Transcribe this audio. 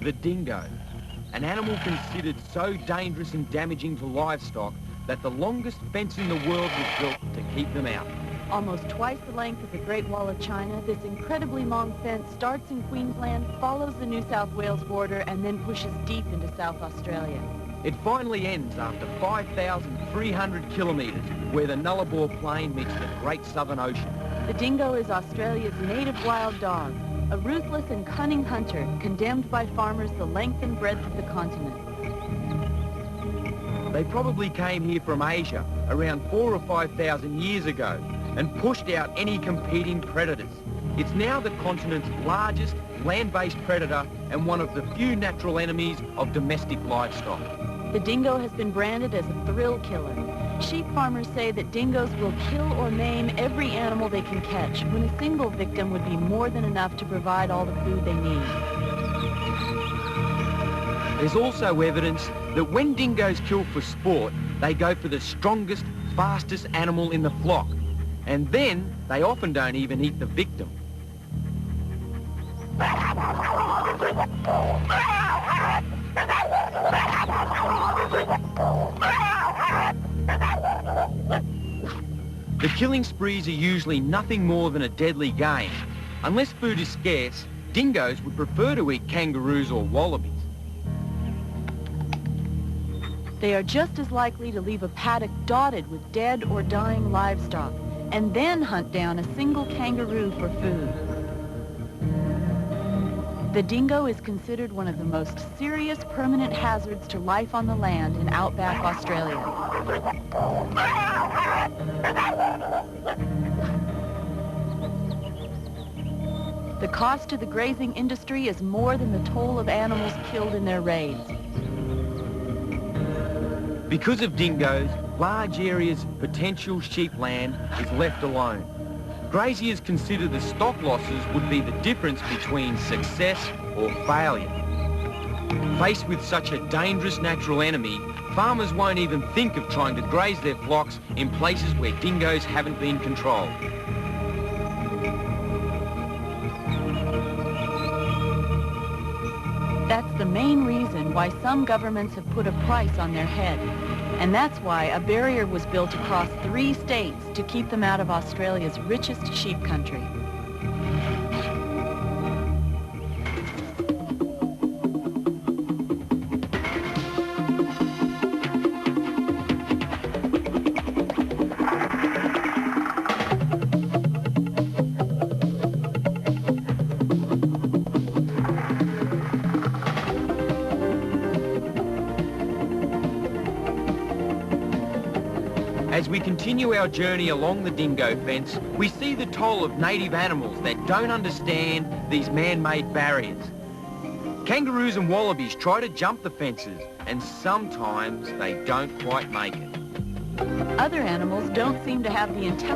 The dingo, an animal considered so dangerous and damaging to livestock that the longest fence in the world was built to keep them out. Almost twice the length of the Great Wall of China, this incredibly long fence starts in Queensland, follows the New South Wales border, and then pushes deep into South Australia. It finally ends after 5,300 kilometres, where the Nullarbor Plain meets the Great Southern Ocean. The dingo is Australia's native wild dog, a ruthless and cunning hunter condemned by farmers the length and breadth of the continent. They probably came here from Asia around 4,000 or 5,000 years ago and pushed out any competing predators. It's now the continent's largest land-based predator and one of the few natural enemies of domestic livestock. The dingo has been branded as a thrill killer. Sheep farmers say that dingoes will kill or maim every animal they can catch, when a single victim would be more than enough to provide all the food they need. There's also evidence that when dingoes kill for sport, they go for the strongest, fastest animal in the flock. And then they often don't even eat the victim. The killing sprees are usually nothing more than a deadly game. Unless food is scarce, dingoes would prefer to eat kangaroos or wallabies. They are just as likely to leave a paddock dotted with dead or dying livestock, and then hunt down a single kangaroo for food. The dingo is considered one of the most serious permanent hazards to life on the land in outback Australia. The cost to the grazing industry is more than the toll of animals killed in their raids. Because of dingoes, large areas of potential sheep land is left alone. Graziers consider the stock losses would be the difference between success or failure. Faced with such a dangerous natural enemy, farmers won't even think of trying to graze their flocks in places where dingoes haven't been controlled. That's the main reason why some governments have put a price on their head. And that's why a barrier was built across 3 states to keep them out of Australia's richest sheep country. As we continue our journey along the dingo fence, we see the toll of native animals that don't understand these man-made barriers. Kangaroos and wallabies try to jump the fences, and sometimes they don't quite make it. Other animals don't seem to have the intelligence